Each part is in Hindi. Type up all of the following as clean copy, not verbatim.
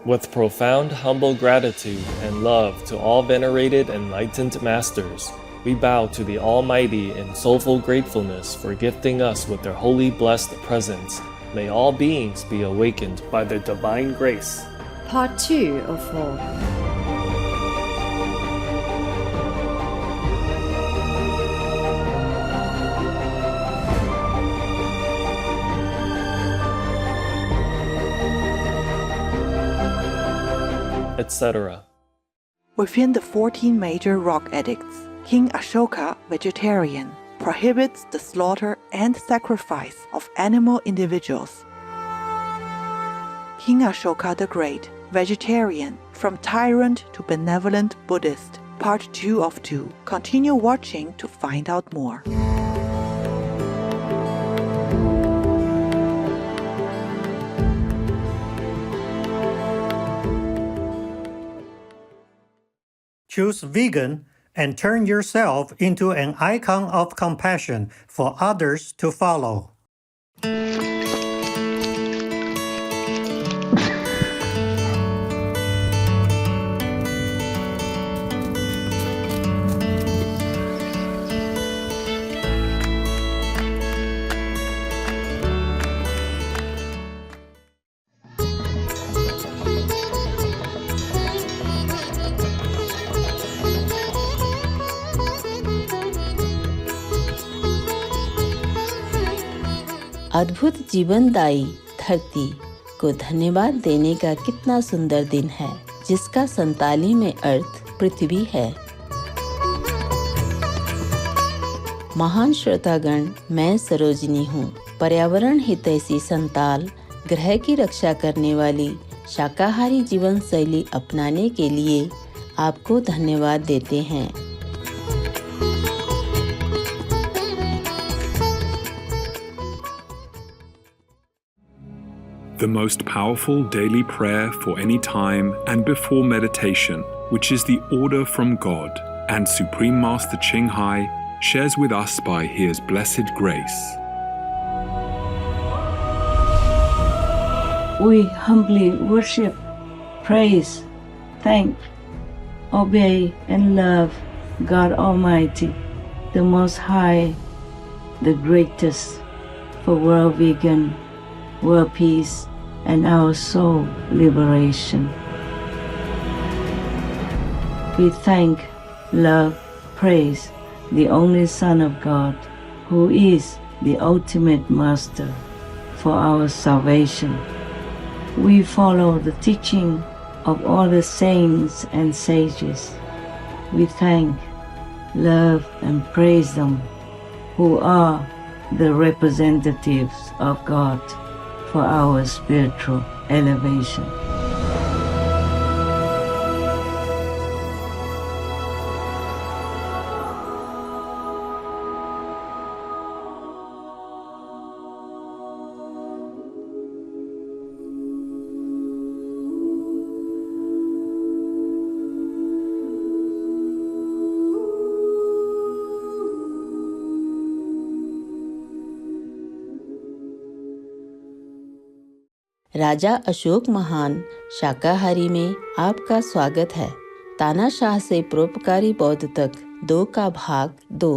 With profound humble gratitude and love to all venerated enlightened masters, we bow to the Almighty in soulful gratefulness for gifting us with their holy blessed presence. May all beings be awakened by their divine grace. Part 2 of 4. Etc. Within the 14 major rock edicts, King Ashoka, vegetarian, prohibits the slaughter and sacrifice of animal individuals. King Ashoka the Great, vegetarian, from tyrant to benevolent Buddhist, part 2 of 2. Continue watching to find out more. Choose vegan and turn yourself into an icon of compassion for others to follow. अद्भुत जीवनदायी धरती को धन्यवाद देने का कितना सुंदर दिन है, जिसका संताली में अर्थ पृथ्वी है। महान श्रोतागण, मैं सरोजिनी हूँ। पर्यावरण हितैषी संताल ग्रह की रक्षा करने वाली शाकाहारी जीवन शैली अपनाने के लिए आपको धन्यवाद देते हैं। The most powerful daily prayer for any time and before meditation, which is the order from God, and Supreme Master Ching Hai shares with us by His blessed grace. We humbly worship, praise, thank, obey, and love God Almighty, the Most High, the greatest, for world vegan, world peace, and our soul liberation. We thank, love, praise the only Son of God, who is the ultimate Master for our salvation. We follow the teaching of all the saints and sages. We thank, love, and praise them, who are the representatives of God for our spiritual elevation. राजा अशोक महान शाकाहारी में आपका स्वागत है। तानाशाह से परोपकारी बौद्ध तक 2 का भाग 2।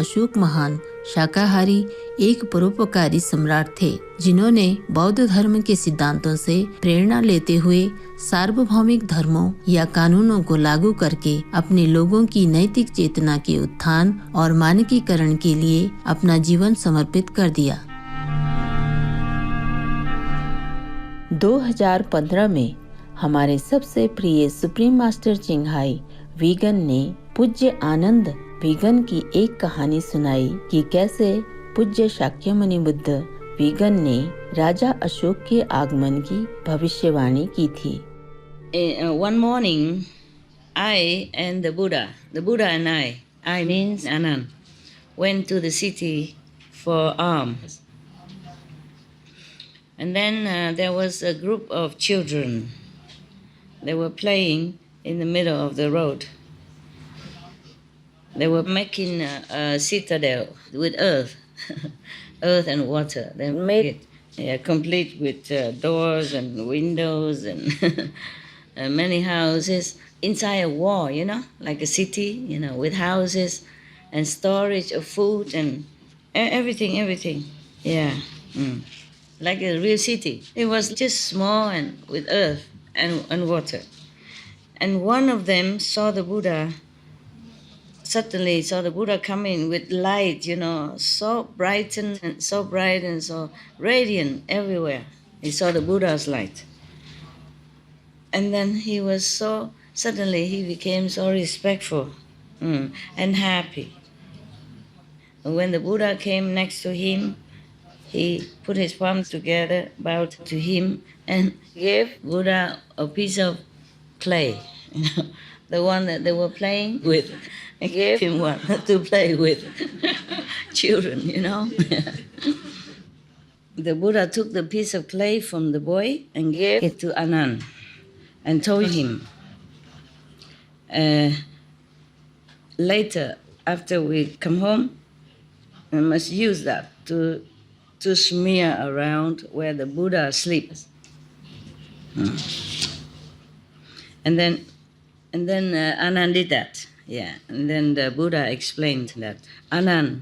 अशोक महान शाकाहारी एक परोपकारी सम्राट थे, जिन्होंने बौद्ध धर्म के सिद्धांतों से प्रेरणा लेते हुए सार्वभौमिक धर्मों या कानूनों को लागू करके अपने लोगों की नैतिक चेतना के उत्थान और मानकीकरण के लिए अपना जीवन समर्पित कर दिया। 2015 में हमारे सबसे प्रिय सुप्रीम मास्टर चिंग हाई वीगन ने पूज्य आनंद वीगन की एक कहानी सुनाई कि कैसे पूज्य शाक्यमुनि बुद्ध वीगन ने राजा अशोक के आगमन की भविष्यवाणी की थी। One morning, I and the Buddha and I means Anand, went to the city for alms. And then there was a group of children. They were playing in the middle of the road. They were making a citadel with earth. earth and water. They made it complete with doors and windows and many houses inside a wall, like a city, with houses and storage of food and everything. Yeah. Like a real city. It was just small and with earth and water. And one of them suddenly saw the Buddha coming with light, so bright and so radiant everywhere. He saw the Buddha's light. And then suddenly he became so respectful and happy. When the Buddha came next to him, he put his palms together, bowed to him, and gave Buddha a piece of clay, the one that they were playing with. He gave him one to play with. Children, The Buddha took the piece of clay from the boy and gave it to Anand and told him, later, after we come home, we must use that to smear around where the Buddha sleeps. And then Anand did that. Yeah. And then the Buddha explained that, Anand,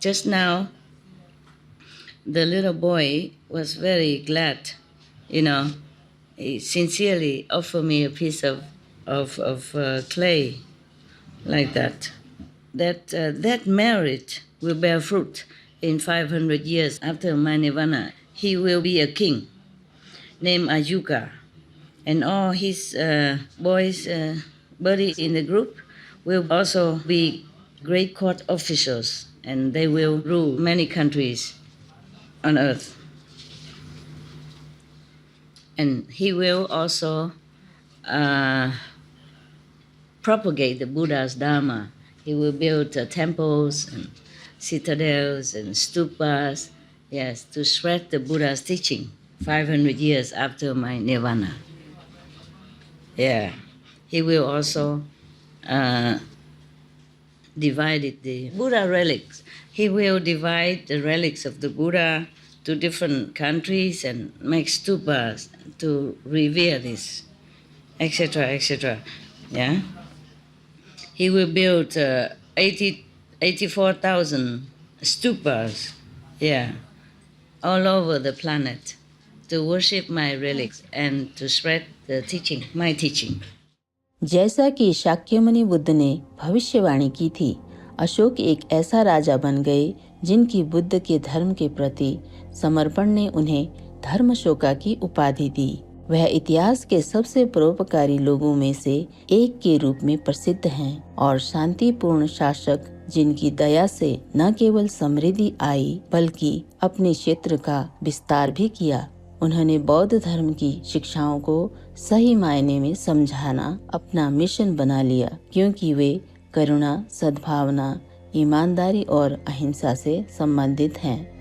just now the little boy was very glad, he sincerely offered me a piece of clay like that. That merit will bear fruit in 500 years after my nirvana. He will be a king named Ayuga, and all his boys, buddies in the group will also be great court officials, and they will rule many countries on earth. And he will also propagate the Buddha's Dharma. He will build temples and citadels and stupas, yes, to spread the Buddha's teaching 500 years after my nirvana. Yeah. He will also divide the Buddha relics. He will divide the relics of the Buddha to different countries and make stupas to revere this, etc. Yeah. He will build 84,000 stupas, yeah, all over the planet to worship my relics and to spread the teaching, my teaching. जैसा कि शाक्यमुनि बुद्ध ने भविष्यवाणी की थी, अशोक एक ऐसा राजा बन गए जिनकी बुद्ध के धर्म के प्रति समर्पण ने उन्हें धर्मशोका की उपाधि दी। वह इतिहास के सबसे परोपकारी लोगों में से एक के रूप में प्रसिद्ध हैं और शांतिपूर्ण शासक जिनकी दया से न केवल समृद्धि आई बल्कि अपने क्षेत्र का विस्तार भी किया। उन्होंने बौद्ध धर्म की शिक्षाओं को सही मायने में समझाना अपना मिशन बना लिया, क्योंकि वे करुणा, सद्भावना, ईमानदारी और अहिंसा से संबंधित हैं।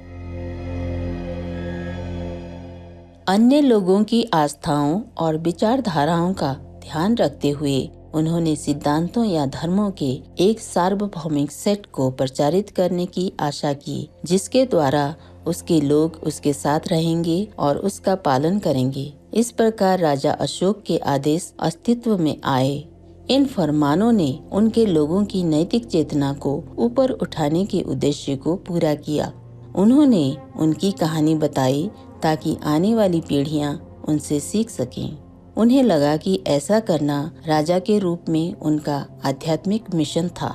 अन्य लोगों की आस्थाओं और विचारधाराओं का ध्यान रखते हुए उन्होंने सिद्धांतों या धर्मों के एक सार्वभौमिक सेट को प्रचारित करने की आशा की, जिसके द्वारा उसके लोग उसके साथ रहेंगे और उसका पालन करेंगे। इस प्रकार राजा अशोक के आदेश अस्तित्व में आए। इन फरमानों ने उनके लोगों की नैतिक चेतना को ऊपर उठाने के उद्देश्य को पूरा किया। उन्होंने उनकी कहानी बताई ताकि आने वाली पीढ़ियां उनसे सीख सकें। उन्हें लगा कि ऐसा करना राजा के रूप में उनका आध्यात्मिक मिशन था।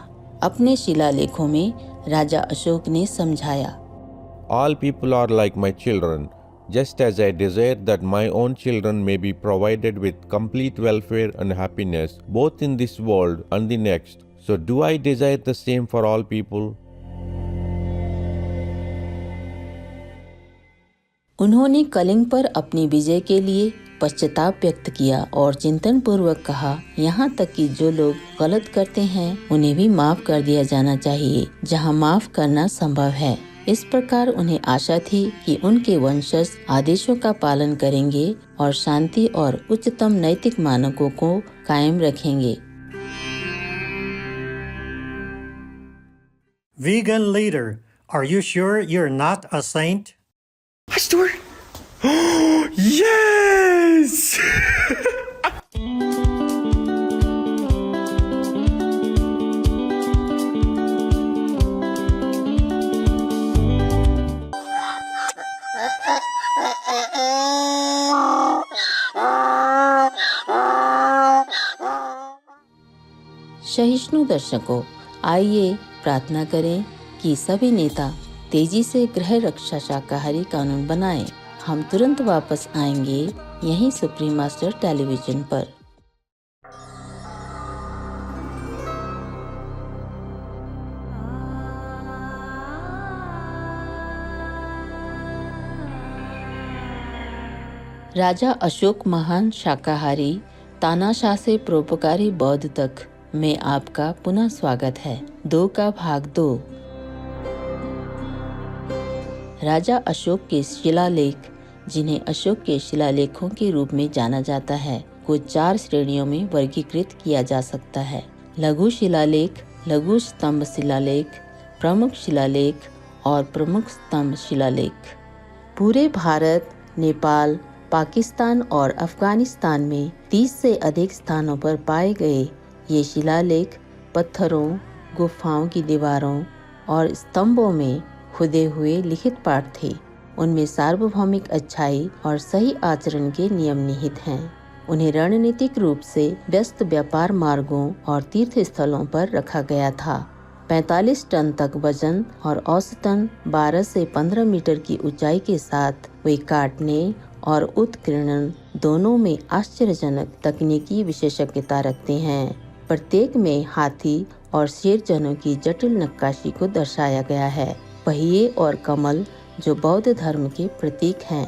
अपने शिलालेखों में राजा अशोक ने समझाया, All people are like my children, just as I desire that my own children may be provided with complete welfare and happiness, both in this world and the next. So do I desire the same for all people? उन्होंने कलिंग पर अपनी विजय के लिए पश्चाताप व्यक्त किया और चिंतन पूर्वक कहा, यहाँ तक कि जो लोग गलत करते हैं उन्हें भी माफ कर दिया जाना चाहिए जहाँ माफ करना संभव है। इस प्रकार उन्हें आशा थी कि उनके वंशज आदेशों का पालन करेंगे और शांति और उच्चतम नैतिक मानकों को कायम रखेंगे। Vegan leader Are you sure you're not a saint? Hi, Stuart. Yes! सहिष्णु दर्शकों, आइए प्रार्थना करें कि सभी नेता तेजी से गृह रक्षा शाकाहारी कानून बनाएं। हम तुरंत वापस आएंगे यहीं सुप्रीम मास्टर टेलीविजन पर। राजा अशोक महान शाकाहारी तानाशाह से परोपकारी बौद्ध तक में आपका पुनः स्वागत है। 2 का भाग 2। राजा अशोक के शिलालेख, जिन्हें अशोक के शिलालेखों के रूप में जाना जाता है, को 4 श्रेणियों में वर्गीकृत किया जा सकता है। लघु शिलालेख, लघु स्तंभ शिलालेख, प्रमुख शिलालेख और प्रमुख स्तंभ शिलालेख। पूरे भारत, नेपाल, पाकिस्तान और अफगानिस्तान में 30 से अधिक स्थानों पर पाए गए ये शिलालेख पत्थरों, गुफाओं की दीवारों और स्तंभों में खुदे हुए लिखित पाठ थे। उनमें सार्वभौमिक अच्छाई और सही आचरण के नियम निहित हैं। उन्हें रणनीतिक रूप से व्यस्त व्यापार मार्गों और तीर्थ स्थलों पर रखा गया था। 45 टन तक वजन और औसतन 12 से 15 मीटर की ऊंचाई के साथ वे काटने और उत्कीर्णन दोनों में आश्चर्यजनक तकनीकी विशेषज्ञता रखते हैं। प्रत्येक में हाथी और शेर जनों की जटिल नक्काशी को दर्शाया गया है। पहिए और कमल जो बौद्ध धर्म के प्रतीक हैं।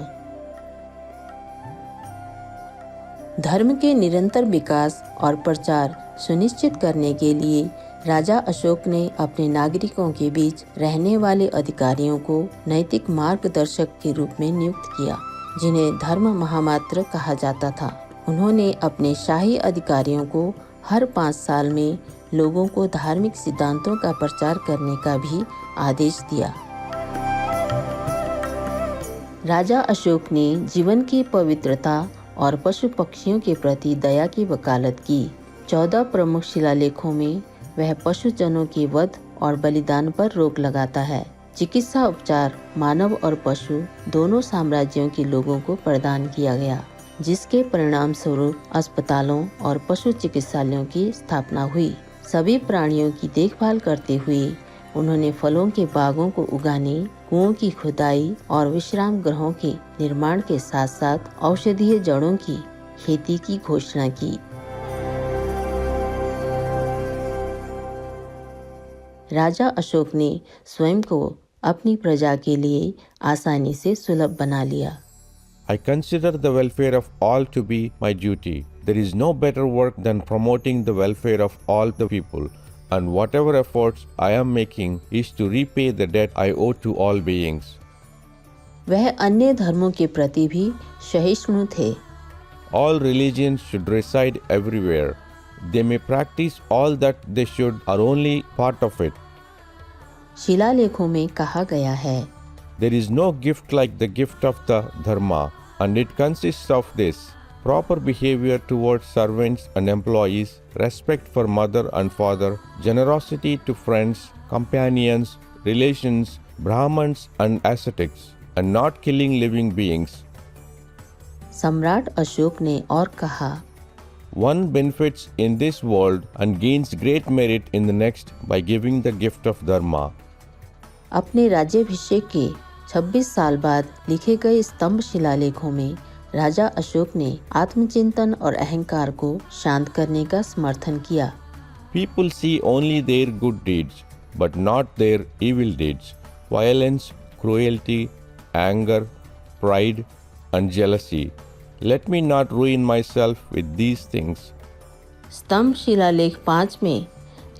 धर्म के निरंतर विकास और प्रचार सुनिश्चित करने के लिए राजा अशोक ने अपने नागरिकों के बीच रहने वाले अधिकारियों को नैतिक मार्गदर्शक के रूप में नियुक्त किया, जिन्हें धर्म महामात्र कहा जाता था। उन्होंने अपने शाही अधिकारियों को हर 5 साल में लोगों को धार्मिक सिद्धांतों का प्रचार करने का भी आदेश दिया। राजा अशोक ने जीवन की पवित्रता और पशु पक्षियों के प्रति दया की वकालत की। 14 प्रमुख शिलालेखों में वह पशुजनों के वध और बलिदान पर रोक लगाता है। चिकित्सा उपचार मानव और पशु दोनों साम्राज्यों के लोगों को प्रदान किया गया, जिसके परिणाम स्वरूप अस्पतालों और पशु चिकित्सालयों की स्थापना हुई। सभी प्राणियों की देखभाल करते हुए उन्होंने फलों के बागों को उगाने, कुओं की खुदाई और विश्राम गृहों के निर्माण के साथ साथ औषधीय जड़ों की खेती की घोषणा की। राजा अशोक ने स्वयं को अपनी प्रजा के लिए आसानी से सुलभ बना लिया। I consider the welfare of all to be my duty. There is no better work than promoting the welfare of all the people, and whatever efforts I am making is to repay the debt I owe to all beings. वह अन्य धर्मों के प्रति भी सहिष्णु थे। All religions should reside everywhere. They may practice all that they should are only part of it. शिलालेखों में कहा गया है, There is no gift like the gift of the dharma, and it consists of this: proper behavior towards servants and employees, respect for mother and father, generosity to friends, companions, relations, Brahmins and ascetics, and not killing living beings. सम्राट अशोक ने और कहा, One benefits in this world and gains great merit in the next by giving the gift of dharma. अपने राज्याभिषेक के 26 साल बाद लिखे गए स्तंभ शिलालेखों में राजा अशोक ने आत्मचिंतन और अहंकार को शांत करने का समर्थन किया। People see only their good deeds, but not their evil deeds. Violence, cruelty, anger, pride, and jealousy. Let me not ruin myself with these things. स्तंभ शिलालेख 5 में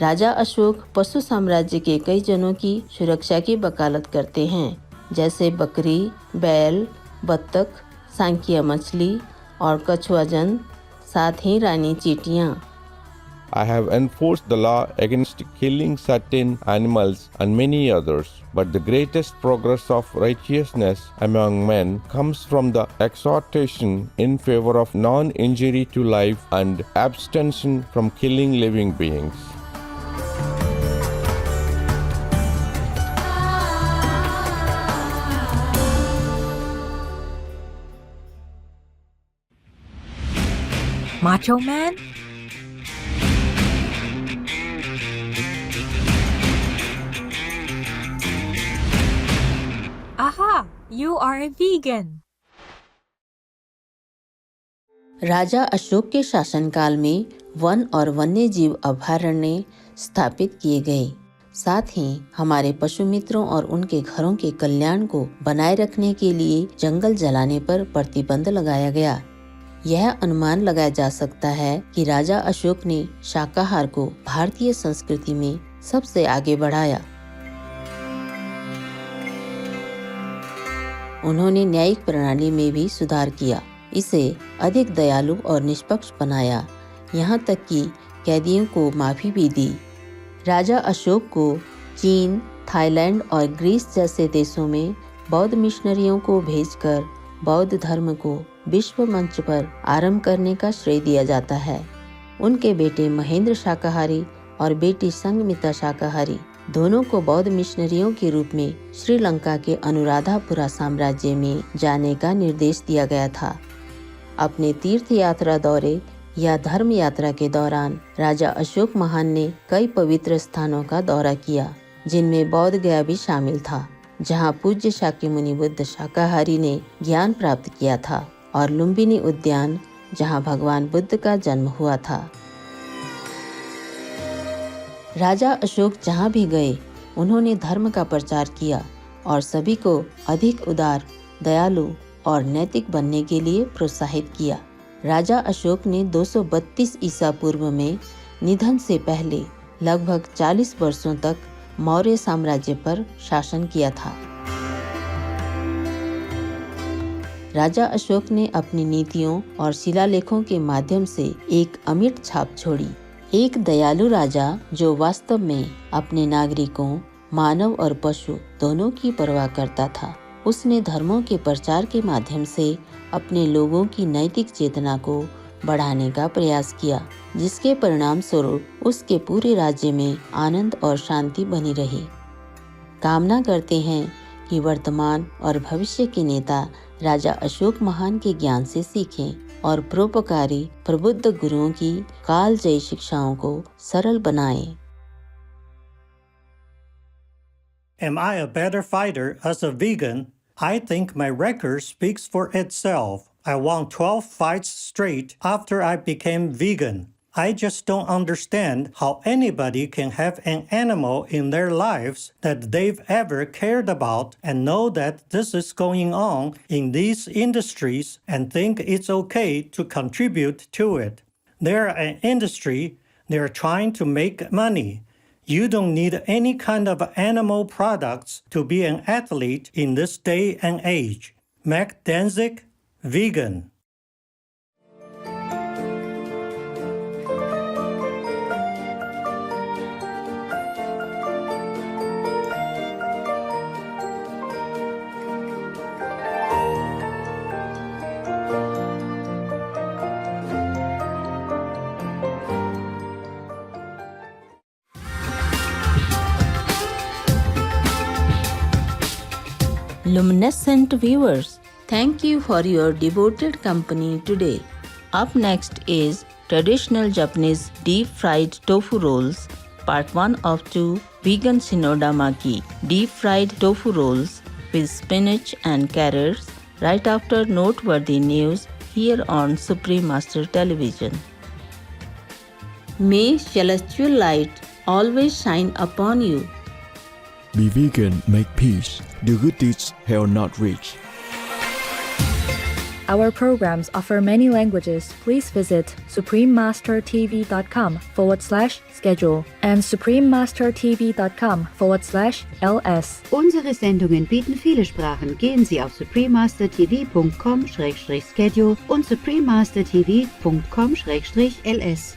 राजा अशोक पशु साम्राज्य के कई जनों की सुरक्षा की वकालत करते हैं, जैसे बकरी, बैल, बत्तख, सांकिया मछली और कछुआ जन, साथ ही रानी चींटियां। I have enforced the law against killing certain animals and many others. But the greatest progress of righteousness among men comes from the exhortation in favor of non-injury to life and abstention from killing living beings. Macho Man? Aha! You are a vegan. राजा अशोक के शासनकाल में वन और वन्य जीव अभयारण्य स्थापित किए गए। साथ ही हमारे पशु मित्रों और उनके घरों के कल्याण को बनाए रखने के लिए जंगल जलाने पर प्रतिबंध लगाया गया। यह अनुमान लगाया जा सकता है कि राजा अशोक ने शाकाहार को भारतीय संस्कृति में सबसे आगे बढ़ाया। उन्होंने न्यायिक प्रणाली में भी सुधार किया, इसे अधिक दयालु और निष्पक्ष बनाया, यहाँ तक कि कैदियों को माफी भी दी। राजा अशोक को चीन, थाईलैंड और ग्रीस जैसे देशों में बौद्ध मिशनरियों को भेजकर बौद्ध धर्म को विश्व मंच पर आरंभ करने का श्रेय दिया जाता है। उनके बेटे महेंद्र शाकाहारी और बेटी संगमिता शाकाहारी दोनों को बौद्ध मिशनरियों के रूप में श्रीलंका के अनुराधापुरा साम्राज्य में जाने का निर्देश दिया गया था। अपने तीर्थ यात्रा दौरे या धर्म यात्रा के दौरान राजा अशोक महान ने कई पवित्र स्थानों का दौरा किया, जिनमें बौद्ध गया भी शामिल था, जहां पूज्य शाक्यमुनि बुद्ध शाकाहारी ने ज्ञान प्राप्त किया था, और लुम्बिनी उद्यान, जहां भगवान बुद्ध का जन्म हुआ था। राजा अशोक जहां भी गए, उन्होंने धर्म का प्रचार किया और सभी को अधिक उदार, दयालु और नैतिक बनने के लिए प्रोत्साहित किया। राजा अशोक ने 232 ईसा पूर्व में निधन से पहले लगभग 40 वर्षों तक मौर्य साम्राज्य पर शासन किया था। राजा अशोक ने अपनी नीतियों और शिलालेखों के माध्यम से एक अमिट छाप छोड़ी। एक दयालु राजा जो वास्तव में अपने नागरिकों, मानव और पशु दोनों की परवाह करता था। उसने धर्मों के प्रचार के माध्यम से अपने लोगों की नैतिक चेतना को बढ़ाने का प्रयास किया, जिसके परिणाम स्वरूप उसके पूरे राज्य में आनंद और शांति बनी रही। कामना करते हैं कि वर्तमान और भविष्य के नेता राजा अशोक महान के ज्ञान से सीखें और परोपकारी प्रबुद्ध गुरुओं की कालजयी शिक्षाओं को सरल बनाएं। Am I a better fighter as a vegan? I think my record speaks for itself. I won 12 fights straight after I became vegan. I just don't understand how anybody can have an animal in their lives that they've ever cared about and know that this is going on in these industries and think it's okay to contribute to it. They're an industry, they're trying to make money. You don't need any kind of animal products to be an athlete in this day and age. Mac Danzig, vegan. Luminescent viewers, thank you for your devoted company today. Up next is traditional Japanese deep-fried tofu rolls, part 1 of 2 vegan Shinodamaki deep-fried tofu rolls with spinach and carrots right after noteworthy news here on Supreme Master Television. May celestial light always shine upon you. Be vegan, make peace. Do good deeds hell not reach. Our programs offer many languages. Please visit suprememastertv.com/schedule and suprememastertv.com/ls. Unsere Sendungen bieten viele Sprachen. Gehen Sie auf suprememastertv.com/schedule und suprememastertv.com/ls.